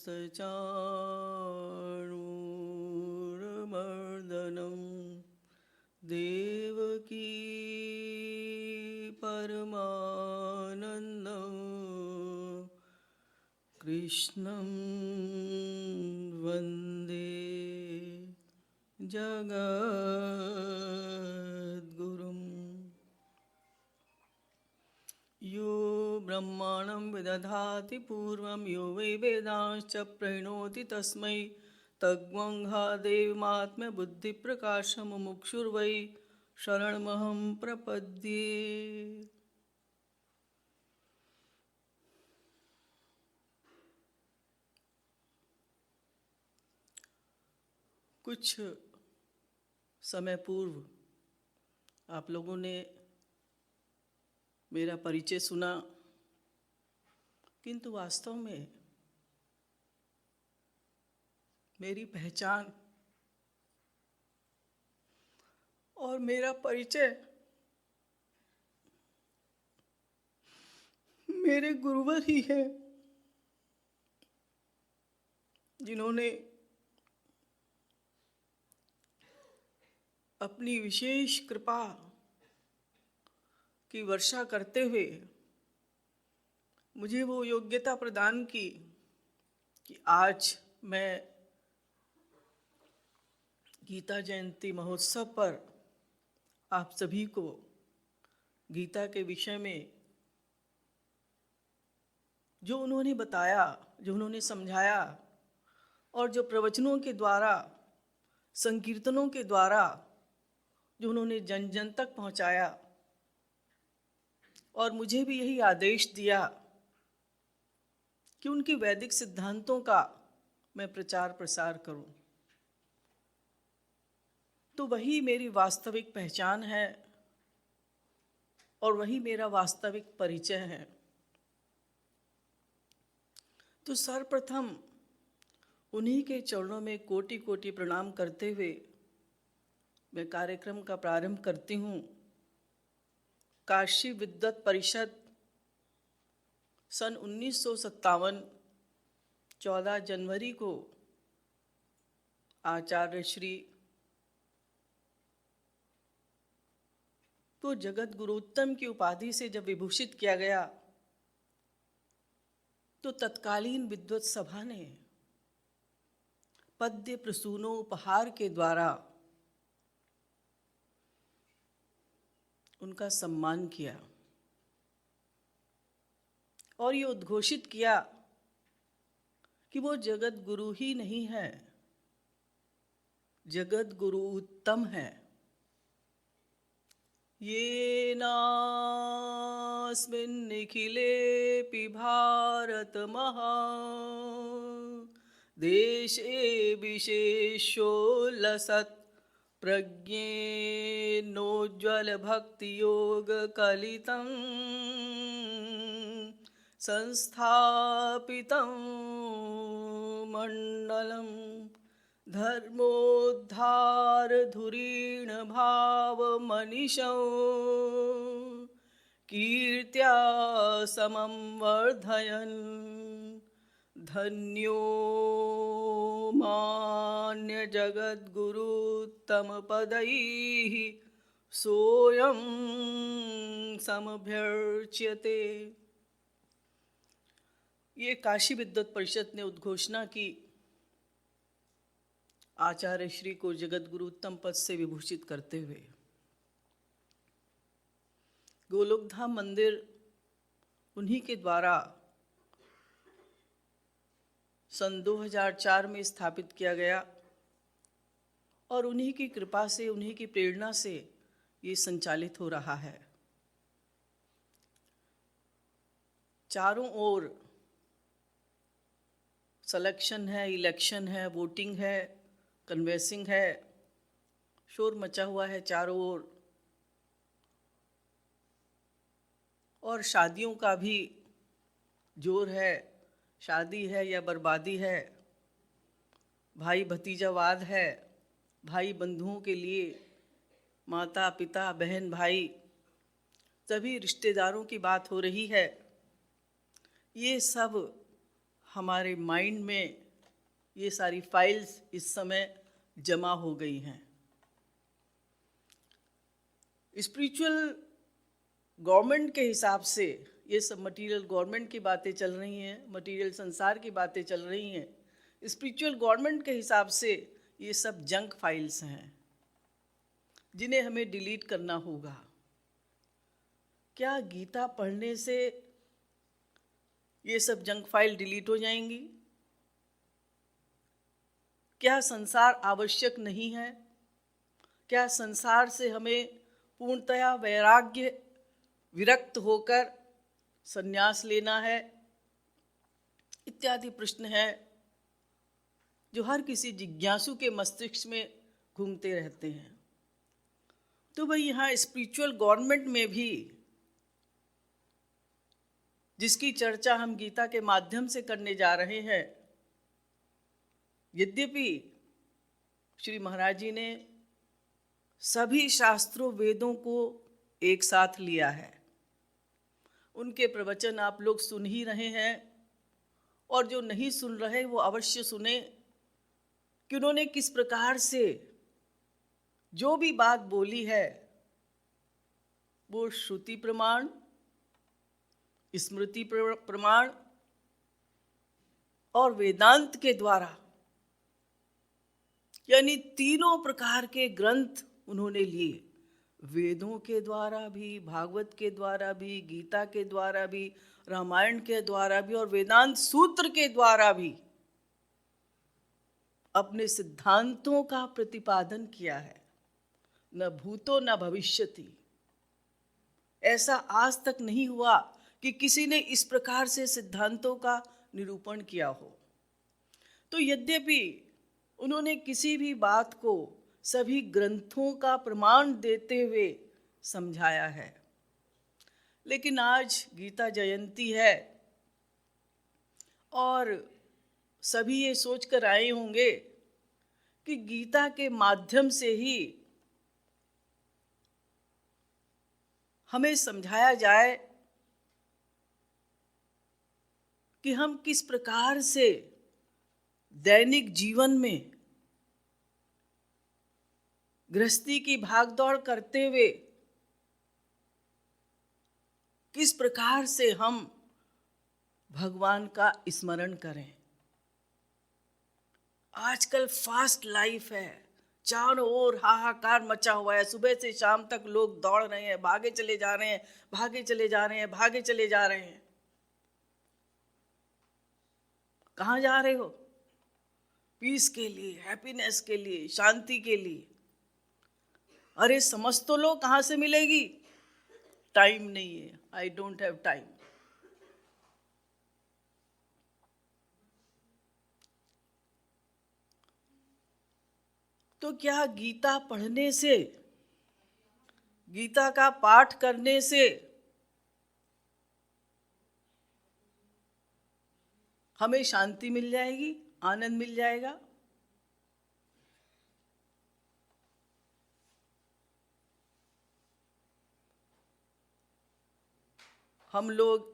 चाणूरमर्दनं देवकी परमानन्दं कृष्णं वन्दे जगद्गुरुम्। यो ब्रह्माणं विदधाति पूर्वं यो वै वेदांश्च प्रणोति तस्मै तद्गंहादेवमात्म्यबुद्धिप्रकाशं मुमुक्षुर्वै शरणमहं प्रपद्ये। कुछ समय पूर्व आप लोगों ने मेरा परिचय सुना, किंतु वास्तव में मेरी पहचान और मेरा परिचय मेरे गुरुवर ही है, जिन्होंने अपनी विशेष कृपा की वर्षा करते हुए मुझे वो योग्यता प्रदान की कि आज मैं गीता जयंती महोत्सव पर आप सभी को गीता के विषय में जो उन्होंने बताया, जो उन्होंने समझाया और जो प्रवचनों के द्वारा, संकीर्तनों के द्वारा जो उन्होंने जन जन तक पहुंचाया, और मुझे भी यही आदेश दिया कि उनके वैदिक सिद्धांतों का मैं प्रचार प्रसार करूं, तो वही मेरी वास्तविक पहचान है और वही मेरा वास्तविक परिचय है। तो सर्वप्रथम उन्हीं के चरणों में कोटि कोटि प्रणाम करते हुए मैं कार्यक्रम का प्रारंभ करती हूँ। काशी विद्वत परिषद सन 1957 14 जनवरी को आचार्य श्री को जगत गुरुत्तम की उपाधि से जब विभूषित किया गया, तो तत्कालीन विद्वत सभा ने पद्य प्रसूनोपहार के द्वारा उनका सम्मान किया और ये उद्घोषित किया कि वो जगत गुरु ही नहीं है, जगत गुरु उत्तम है। ये नास्मिन् निखिलेऽपि भारतमहा देशे विशेषो लसत् प्रज्ञेनोज्ज्वल भक्ति योग कलितं संस्थापितं मंडलम् धर्मोद्धार धुरीण भाव मनीषौ कीर्त्या समं वर्धयन् धन्यो मान्य जगद्गुरुत्तम पदैः सोऽयं समभ्यर्च्यते। ये काशी विद्वत परिषद ने उद्घोषणा की आचार्य श्री को जगत गुरु उत्तम पद से विभूषित करते हुए। गोलोकधाम मंदिर उन्हीं के द्वारा सन 2004 में स्थापित किया गया और उन्हीं की कृपा से, उन्हीं की प्रेरणा से ये संचालित हो रहा है। चारों ओर सिलेक्शन है, इलेक्शन है, वोटिंग है, कन्वेंसिंग है, शोर मचा हुआ है चारों ओर, और शादियों का भी जोर है। शादी है या बर्बादी है, भाई भतीजावाद है, भाई बंधुओं के लिए माता पिता बहन भाई सभी रिश्तेदारों की बात हो रही है। ये सब हमारे माइंड में ये सारी फाइल्स इस समय जमा हो गई हैं। स्पिरिचुअल गवर्नमेंट के हिसाब से ये सब मटेरियल गवर्नमेंट की बातें चल रही हैं, मटेरियल संसार की बातें चल रही हैं। स्पिरिचुअल गवर्नमेंट के हिसाब से ये सब जंक फाइल्स हैं जिन्हें हमें डिलीट करना होगा। क्या गीता पढ़ने से ये सब जंक फाइल डिलीट हो जाएंगी? क्या संसार आवश्यक नहीं है? क्या संसार से हमें पूर्णतया वैराग्य विरक्त होकर संन्यास लेना है? इत्यादि प्रश्न है जो हर किसी जिज्ञासु के मस्तिष्क में घूमते रहते हैं। तो भाई यहाँ स्पिरिचुअल गवर्नमेंट में भी, जिसकी चर्चा हम गीता के माध्यम से करने जा रहे हैं, यद्यपि श्री महाराज जी ने सभी शास्त्रों वेदों को एक साथ लिया है, उनके प्रवचन आप लोग सुन ही रहे हैं, और जो नहीं सुन रहे वो अवश्य सुने कि उन्होंने किस प्रकार से जो भी बात बोली है वो श्रुति प्रमाण, स्मृति प्रमाण और वेदांत के द्वारा, यानी तीनों प्रकार के ग्रंथ उन्होंने लिए। वेदों के द्वारा भी, भागवत के द्वारा भी, गीता के द्वारा भी, रामायण के द्वारा भी और वेदांत सूत्र के द्वारा भी अपने सिद्धांतों का प्रतिपादन किया है। न भूतो न भविष्यति, ऐसा आज तक नहीं हुआ कि किसी ने इस प्रकार से सिद्धांतों का निरूपण किया हो। तो यद्यपि उन्होंने किसी भी बात को सभी ग्रंथों का प्रमाण देते हुए समझाया है, लेकिन आज गीता जयंती है और सभी ये सोच कर आए होंगे कि गीता के माध्यम से ही हमें समझाया जाए कि हम किस प्रकार से दैनिक जीवन में गृहस्थी की भागदौड़ करते हुए किस प्रकार से हम भगवान का स्मरण करें। आजकल फास्ट लाइफ है, चारों ओर हाहाकार मचा हुआ है, सुबह से शाम तक लोग दौड़ रहे हैं, भागे चले जा रहे हैं, भागे चले जा रहे हैं, भागे चले जा रहे हैं। कहाँ जा रहे हो? पीस के लिए, हैप्पीनेस के लिए, शांति के लिए। अरे समझ तो लो कहाँ से मिलेगी? टाइम नहीं है, आई डोंट हैव टाइम। तो क्या गीता पढ़ने से, गीता का पाठ करने से हमें शांति मिल जाएगी, आनंद मिल जाएगा? हम लोग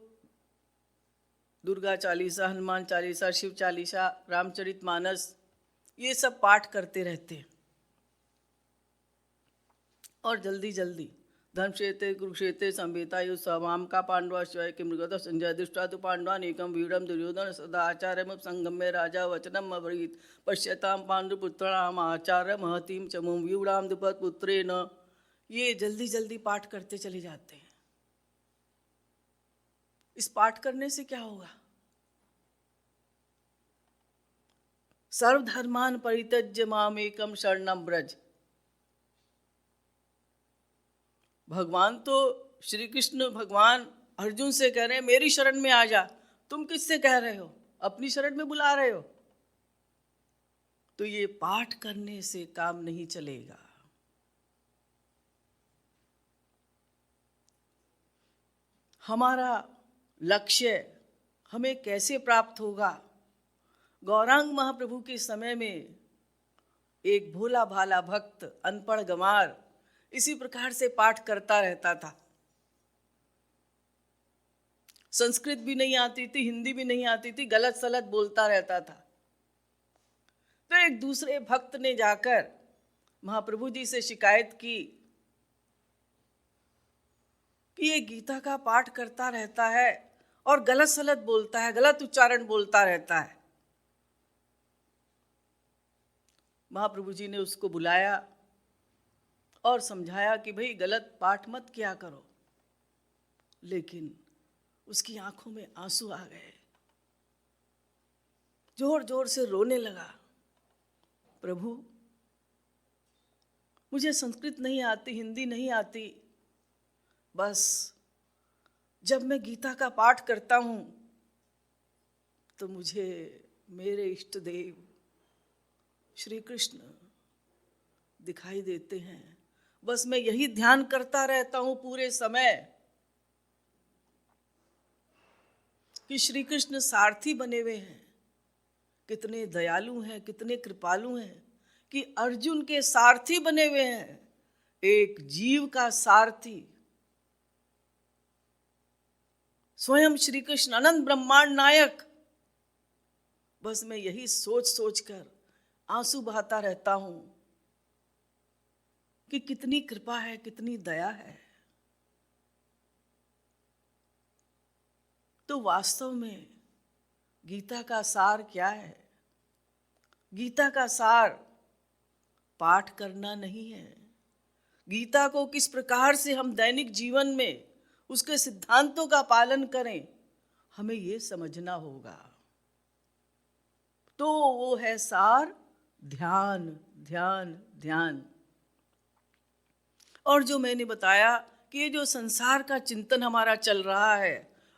दुर्गा चालीसा, हनुमान चालीसा, शिव चालीसा, रामचरितमानस ये सब पाठ करते रहते हैं और जल्दी जल्दी धर्मक्षेत्रे कुरुक्षेत्रे संवेतायु स्वाम का पांडवाश्वय कि मृगत संजय दृष्टा तो पांडवानेकम वीरम दुर्योधन सदा आचार्यम संगम्य राजा वचनम अब्रवीत पश्यताम पांडुपुत्राणाम आचार्य महतीम चमुम व्यूढ़ाम द्रुपद पुत्रेण। ये जल्दी जल्दी पाठ करते चले जाते हैं। इस पाठ करने से क्या होगा? सर्वधर्मान परित्यज्य मामेकम शरणम व्रज। भगवान तो श्री कृष्ण भगवान अर्जुन से कह रहे हैं मेरी शरण में आ जा। तुम किससे कह रहे हो? अपनी शरण में बुला रहे हो। तो ये पाठ करने से काम नहीं चलेगा। हमारा लक्ष्य हमें कैसे प्राप्त होगा? गौरांग महाप्रभु के समय में एक भोला भाला भक्त, अनपढ़ गंवार इसी प्रकार से पाठ करता रहता था। संस्कृत भी नहीं आती थी, हिंदी भी नहीं आती थी, गलत सलत बोलता रहता था। तो एक दूसरे भक्त ने जाकर महाप्रभु जी से शिकायत की कि ये गीता का पाठ करता रहता है और गलत सलत बोलता है, गलत उच्चारण बोलता रहता है। महाप्रभु जी ने उसको बुलाया और समझाया कि भाई गलत पाठ मत किया करो, लेकिन उसकी आंखों में आंसू आ गए, जोर जोर से रोने लगा। प्रभु, मुझे संस्कृत नहीं आती, हिंदी नहीं आती, बस जब मैं गीता का पाठ करता हूं तो मुझे मेरे इष्ट देव श्री कृष्ण दिखाई देते हैं। बस मैं यही ध्यान करता रहता हूं पूरे समय कि श्री कृष्ण सारथी बने हुए हैं, कितने दयालु हैं, कितने कृपालु हैं कि अर्जुन के सारथी बने हुए हैं, एक जीव का सारथी। स्वयं श्री कृष्ण अनंत ब्रह्मांड नायक। बस मैं यही सोच सोच कर आंसू बहाता रहता हूं कि कितनी कृपा है, कितनी दया है। तो वास्तव में गीता का सार क्या है? गीता का सार पाठ करना नहीं है। गीता को किस प्रकार से हम दैनिक जीवन में उसके सिद्धांतों का पालन करें, हमें ये समझना होगा। तो वो है सार ध्यान, ध्यान, ध्यान। और जो मैंने बताया कि ये जो संसार का चिंतन हमारा चल रहा है,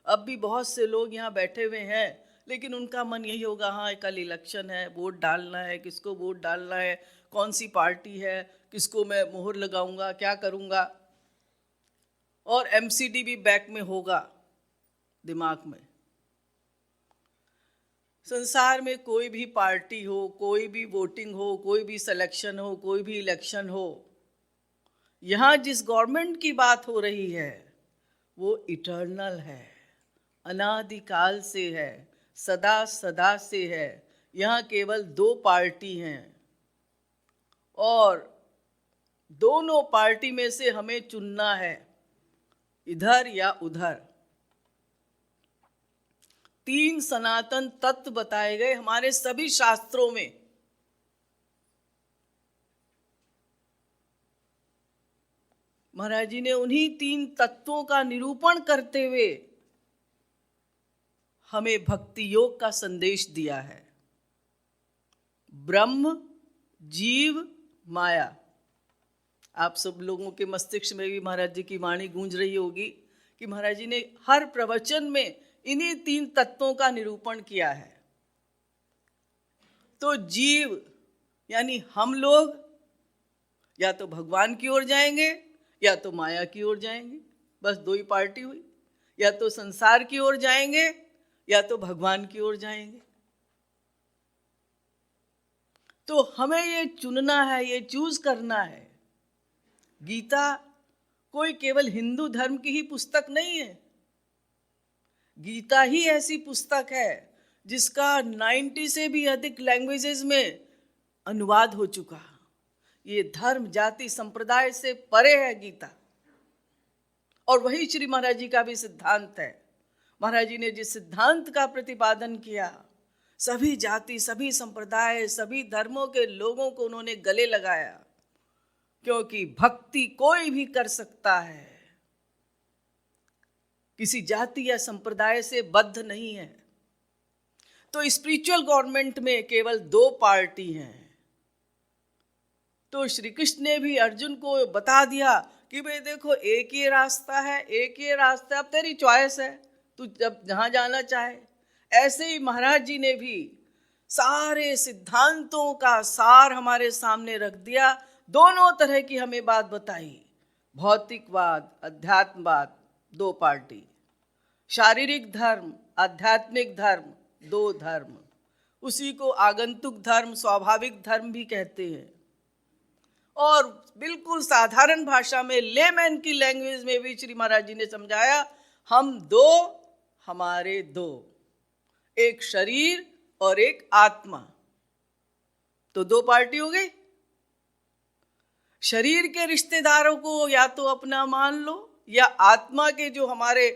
अब भी बहुत से लोग यहाँ बैठे हुए हैं, लेकिन उनका मन यही होगा, हाँ कल इलेक्शन है, वोट डालना है, किसको वोट डालना है, कौन सी पार्टी है, किसको मैं मोहर लगाऊंगा, क्या करूंगा। और एमसीडी भी बैक में होगा दिमाग में। संसार में कोई भी पार्टी हो, कोई भी वोटिंग हो, कोई भी सिलेक्शन हो, कोई भी इलेक्शन हो, यहाँ जिस गवर्नमेंट की बात हो रही है वो इटर्नल है, अनादिकाल से है, सदा सदा से है। यहाँ केवल 2 पार्टी हैं और दोनों पार्टी में से हमें चुनना है, इधर या उधर। 3 सनातन तत्व बताए गए हमारे सभी शास्त्रों में। महाराज जी ने उन्हीं 3 तत्वों का निरूपण करते हुए हमें भक्ति योग का संदेश दिया है। ब्रह्म, जीव, माया। आप सब लोगों के मस्तिष्क में भी महाराज जी की वाणी गूंज रही होगी कि महाराज जी ने हर प्रवचन में इन्हीं 3 तत्वों का निरूपण किया है। तो जीव यानी हम लोग या तो भगवान की ओर जाएंगे या तो माया की ओर जाएंगे, बस 2 ही पार्टी हुई। या तो संसार की ओर जाएंगे या तो भगवान की ओर जाएंगे। तो हमें ये चुनना है, ये चूज करना है। गीता कोई केवल हिंदू धर्म की ही पुस्तक नहीं है। गीता ही ऐसी पुस्तक है जिसका 90 से भी अधिक लैंग्वेजेस में अनुवाद हो चुका। ये धर्म, जाति, संप्रदाय से परे है गीता। और वही श्री महाराज जी का भी सिद्धांत है। महाराज जी ने जिस सिद्धांत का प्रतिपादन किया, सभी जाति, सभी संप्रदाय, सभी धर्मों के लोगों को उन्होंने गले लगाया, क्योंकि भक्ति कोई भी कर सकता है, किसी जाति या संप्रदाय से बद्ध नहीं है। तो स्पिरिचुअल गवर्नमेंट में केवल 2 पार्टी हैं। तो श्री कृष्ण ने भी अर्जुन को बता दिया कि भाई देखो, एक ही रास्ता है, एक ही रास्ता, अब तेरी चॉइस है, तू जब जहाँ जाना चाहे। ऐसे ही महाराज जी ने भी सारे सिद्धांतों का सार हमारे सामने रख दिया। दोनों तरह की हमें बात बताई, भौतिकवाद, अध्यात्मवाद, 2 पार्टी, शारीरिक धर्म, आध्यात्मिक धर्म, 2 धर्म। उसी को आगंतुक धर्म, स्वाभाविक धर्म भी कहते हैं। और बिल्कुल साधारण भाषा में, लेमैन की लैंग्वेज में भी श्री महाराज जी ने समझाया, हम 2 हमारे दो, एक शरीर और एक आत्मा। तो दो पार्टी हो गई। शरीर के रिश्तेदारों को या तो अपना मान लो, या आत्मा के जो हमारे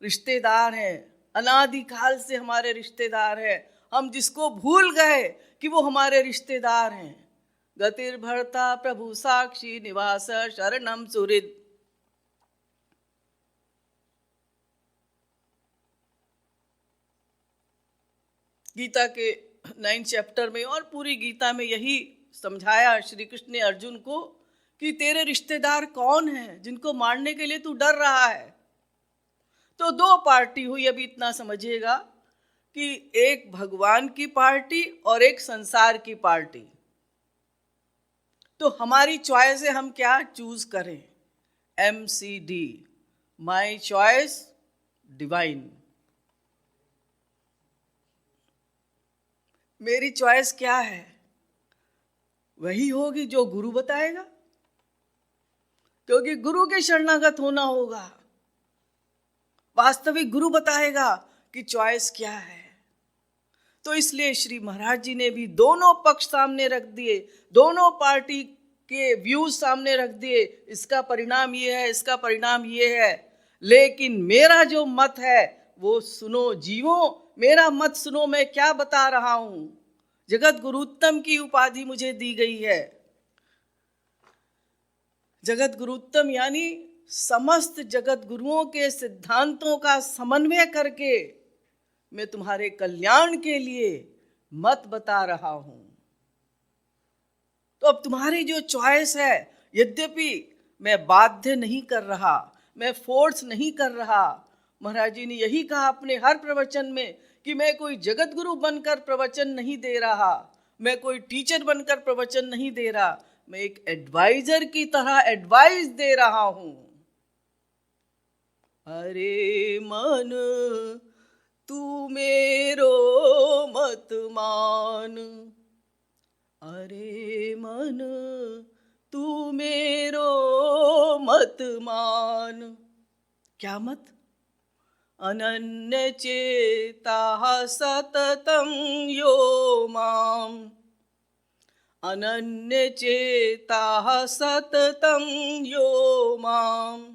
रिश्तेदार हैं, अनादिकाल से हमारे रिश्तेदार हैं, हम जिसको भूल गए कि वो हमारे रिश्तेदार हैं। गतिर्भर्ता प्रभु साक्षी निवास शरणम सुहृद। गीता के 9 चैप्टर में और पूरी गीता में यही समझाया श्री कृष्ण ने अर्जुन को कि तेरे रिश्तेदार कौन हैं जिनको मारने के लिए तू डर रहा है। तो दो पार्टी हुई। अभी इतना समझिएगा कि एक भगवान की पार्टी और एक संसार की पार्टी। तो हमारी चॉइस है, हम क्या चूज करें। MCD, my choice divine. मेरी चॉइस क्या है? वही होगी जो गुरु बताएगा, क्योंकि गुरु के शरणागत होना होगा। वास्तविक गुरु बताएगा कि चॉइस क्या है। तो इसलिए श्री महाराज जी ने भी दोनों पक्ष सामने रख दिए, दोनों पार्टी के व्यूज सामने रख दिए। इसका परिणाम ये है, इसका परिणाम ये है, लेकिन मेरा जो मत है वो सुनो जीवो, मेरा मत सुनो। मैं क्या बता रहा हूं? जगत गुरुत्तम की उपाधि मुझे दी गई है। जगत गुरुत्तम यानी समस्त जगत गुरुओं के सिद्धांतों का समन्वय करके मैं तुम्हारे कल्याण के लिए मत बता रहा हूं। तो अब तुम्हारी जो चॉइस है, यद्यपि मैं बाध्य नहीं कर रहा, मैं फोर्स नहीं कर रहा। महाराज जी ने यही कहा अपने हर प्रवचन में कि मैं कोई जगत गुरु बनकर प्रवचन नहीं दे रहा, मैं कोई टीचर बनकर प्रवचन नहीं दे रहा, मैं एक एडवाइजर की तरह एडवाइस दे रहा हूं। अरे मन तू मेरो मत मान, अरे मन तू मेरो मत मान। क्या मत? अनन्य चेता सततं यो माम, अनन्य चेता सततं यो माम।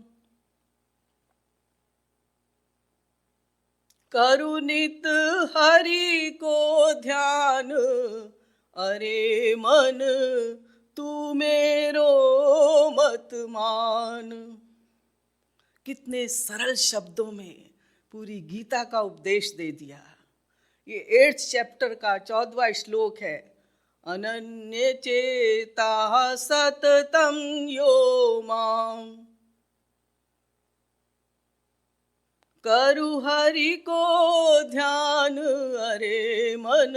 करुणित हरि को ध्यान, अरे मन तू मेरो मत मान। कितने सरल शब्दों में पूरी गीता का उपदेश दे दिया। ये 8th चैप्टर का 14वां श्लोक है। अनन्य चेता सततं यो माम, करु हरि को ध्यान, अरे मन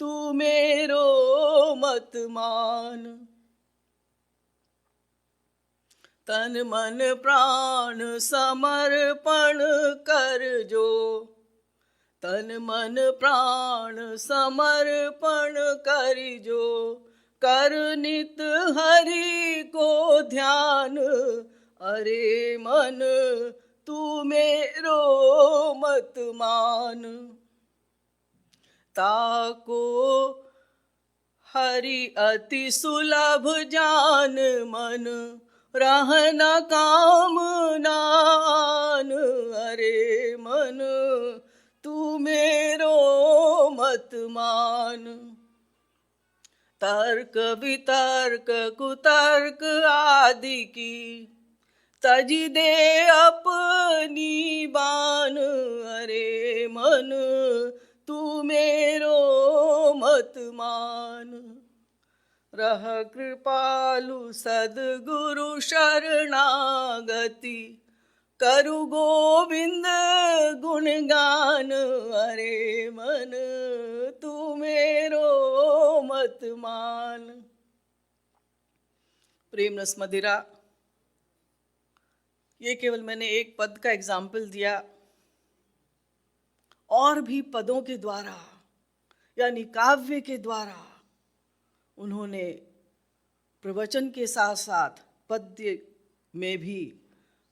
तू मेरो मत मान। तन मन प्राण समर्पण कर जो, तन मन प्राण समर्पण कर जो, कर नित हरि को ध्यान, अरे मन तू मेरो मत मान। ताको हरि अति सुलभ जान मन, रहना काम नान, अरे मन तू मेरो मत मान। तर्क वितर्क कुतर्क आदि की तजी दे अपनी बान, अरे मन तू मेरो मत मान। रह कृपालु सद्गुरु शरणागति, करु गोविंद गुणगान, अरे मन तू मेरो मत मान। प्रेम रस मदिरा, ये केवल मैंने एक पद का एग्जाम्पल दिया। और भी पदों के द्वारा यानी काव्य के द्वारा उन्होंने प्रवचन के साथ साथ पद्य में भी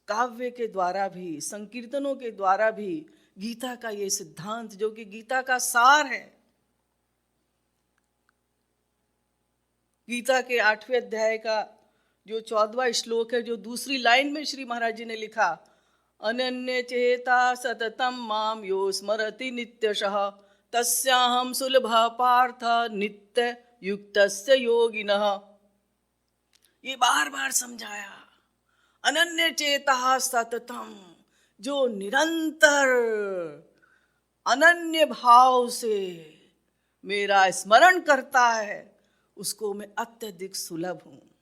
काव्य के द्वारा भी, संकीर्तनों के द्वारा भी गीता का ये सिद्धांत, जो कि गीता का सार है, गीता के 8वें अध्याय का जो 14वां श्लोक है, जो दूसरी लाइन में श्री महाराज जी ने लिखा, अनन्य चेता सततम माम यो स्मरति नित्यशः तस्याहम सुलभ पार्थ नित्य युक्तस्य योगिनः। ये बार बार समझाया, अनन्य चेता सततम, जो निरंतर अनन्य भाव से मेरा स्मरण करता है, उसको मैं अत्यधिक सुलभ हूं।